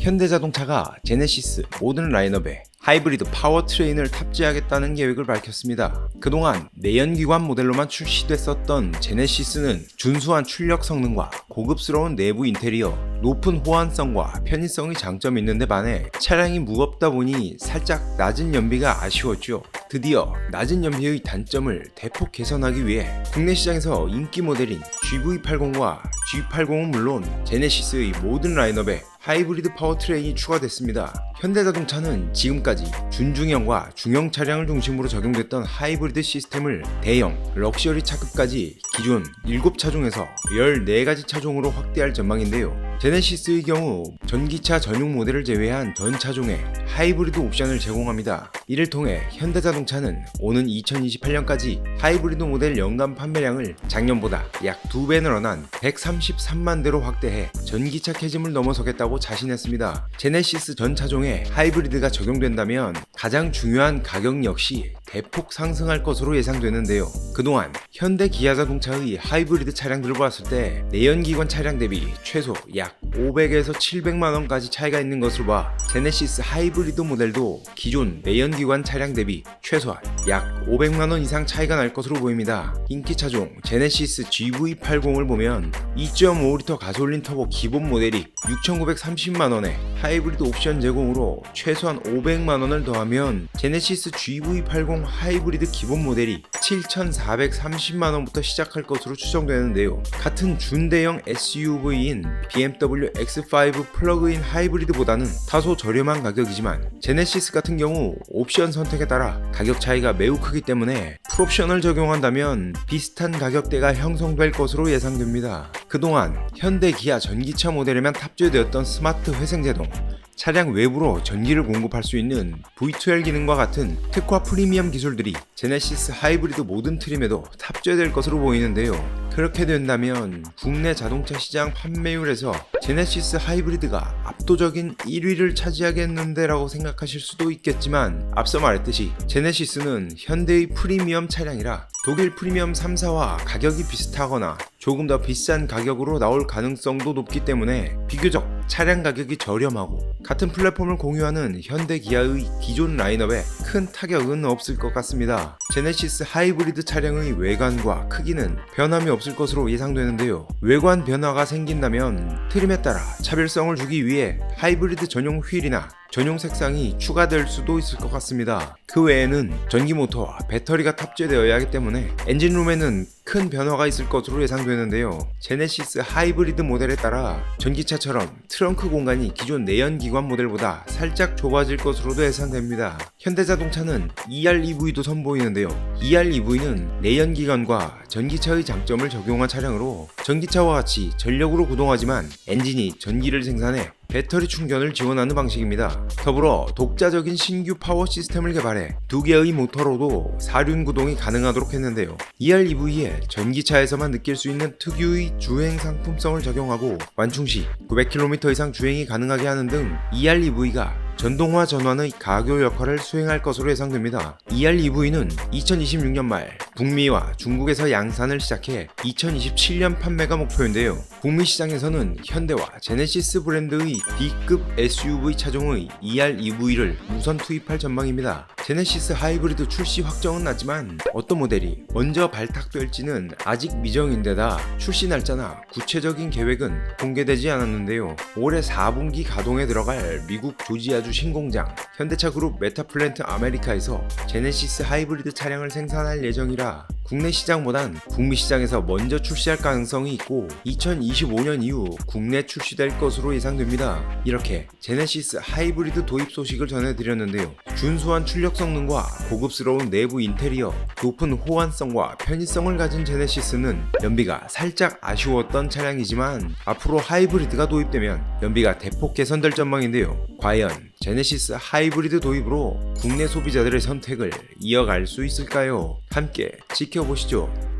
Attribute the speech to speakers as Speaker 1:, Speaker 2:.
Speaker 1: 현대자동차가 제네시스 모든 라인업에 하이브리드 파워트레인을 탑재하겠다는 계획을 밝혔습니다. 그동안 내연기관 모델로만 출시됐었던 제네시스는 준수한 출력 성능과 고급스러운 내부 인테리어, 높은 호환성과 편의성이 장점이 있는데 반해 차량이 무겁다 보니 살짝 낮은 연비가 아쉬웠죠. 드디어 낮은 연비의 단점을 대폭 개선하기 위해 국내 시장에서 인기 모델인 GV80과 G80은 물론 제네시스의 모든 라인업에 하이브리드 파워트레인이 추가됐습니다. 현대자동차는 지금까지 준중형과 중형 차량을 중심으로 적용됐던 하이브리드 시스템을 대형, 럭셔리 차급까지 기존 7차 중에서 14가지 차종으로 확대할 전망인데요. 제네시스의 경우 전기차 전용 모델을 제외한 전 차종에 하이브리드 옵션을 제공합니다. 이를 통해 현대자동차는 오는 2028년까지 하이브리드 모델 연간 판매량을 작년보다 약 2배 늘어난 133만 대로 확대해 전기차 캐즘을 넘어서겠다고 자신했습니다. 제네시스 전 차종에 하이브리드가 적용된다면 가장 중요한 가격 역시 대폭 상승할 것으로 예상되는데요. 그동안 현대 기아자동차의 하이브리드 차량들을 봤을 때 내연기관 차량 대비 최소 약 500에서 700만원까지 차이가 있는 것으로 봐 제네시스 하이브리드 모델도 기존 내연기관 차량 대비 최소한 약 500만원 이상 차이가 날 것으로 보입니다. 인기 차종 제네시스 GV80을 보면 2.5L 가솔린 터보 기본 모델이 6,930만원에 하이브리드 옵션 제공으로 최소한 500만원을 더하면 제네시스 GV80 하이브리드 기본 모델이 7,430만원부터 시작할 것으로 추정되는데요. 같은 준대형 SUV인 BMW X5 플러그인 하이브리드보다는 다소 저렴한 가격이지만 제네시스 같은 경우 옵션 선택에 따라 가격 차이가 매우 크기 때문에 풀옵션을 적용한다면 비슷한 가격대가 형성될 것으로 예상됩니다. 그동안 현대 기아 전기차 모델에만 탑재되었던 스마트 회생제동, 차량 외부로 전기를 공급할 수 있는 V2L 기능과 같은 특화 프리미엄 기술들이 제네시스 하이브리드 모든 트림에도 탑재될 것으로 보이는데요. 그렇게 된다면 국내 자동차 시장 판매율에서 제네시스 하이브리드가 압도적인 1위를 차지하겠는데 라고 생각하실 수도 있겠지만 앞서 말했듯이 제네시스는 현대의 프리미엄 차량이라 독일 프리미엄 3사와 가격이 비슷하거나 조금 더 비싼 가격으로 나올 가능성도 높기 때문에 비교적 차량 가격이 저렴하고 같은 플랫폼을 공유하는 현대 기아의 기존 라인업에 큰 타격은 없을 것 같습니다. 제네시스 하이브리드 차량의 외관과 크기는 변함이 없을 것으로 예상되는데요. 외관 변화가 생긴다면 트림에 따라 차별성을 주기 위해 하이브리드 전용 휠이나 전용 색상이 추가될 수도 있을 것 같습니다. 그 외에는 전기 모터와 배터리가 탑재되어야 하기 때문에 엔진룸에는 큰 변화가 있을 것으로 예상되는데요. 제네시스 하이브리드 모델에 따라 전기차처럼 트렁크 공간이 기존 내연기관 모델보다 살짝 좁아질 것으로도 예상됩니다. 현대자동차는 EREV도 선보이는데요. EREV는 내연기관과 전기차의 장점을 적용한 차량으로 전기차와 같이 전력으로 구동하지만 엔진이 전기를 생산해 배터리 충전을 지원하는 방식입니다. 더불어 독자적인 신규 파워 시스템을 개발해 2개의 모터로도 사륜 구동이 가능하도록 했는데요. EREV에 전기차에서만 느낄 수 있는 특유의 주행 상품성을 적용하고 완충 시 900km 이상 주행이 가능하게 하는 등 EREV가 전동화 전환의 가교 역할을 수행할 것으로 예상됩니다. EREV는 2026년 말 북미와 중국에서 양산을 시작해 2027년 판매가 목표인데요. 북미 시장에서는 현대와 제네시스 브랜드의 B급 SUV 차종의 EREV를 우선 투입할 전망입니다. 제네시스 하이브리드 출시 확정은 났지만 어떤 모델이 먼저 발탁될지는 아직 미정인데다 출시 날짜나 구체적인 계획은 공개되지 않았는데요. 올해 4분기 가동에 들어갈 미국 조지아주 신공장 현대차그룹 메타플랜트 아메리카에서 제네시스 하이브리드 차량을 생산할 예정이라 국내 시장보단 북미 시장에서 먼저 출시할 가능성이 있고 2025년 이후 국내 출시될 것으로 예상됩니다. 이렇게 제네시스 하이브리드 도입 소식을 전해드렸는데요. 준수한 출력 성능과 고급스러운 내부 인테리어, 높은 호환성과 편의성을 가진 제네시스는 연비가 살짝 아쉬웠던 차량이지만 앞으로 하이브리드가 도입되면 연비가 대폭 개선될 전망인데요. 과연 제네시스 하이브리드 도입으로 국내 소비자들의 선택을 이어갈 수 있을까요? 함께 지켜보시죠.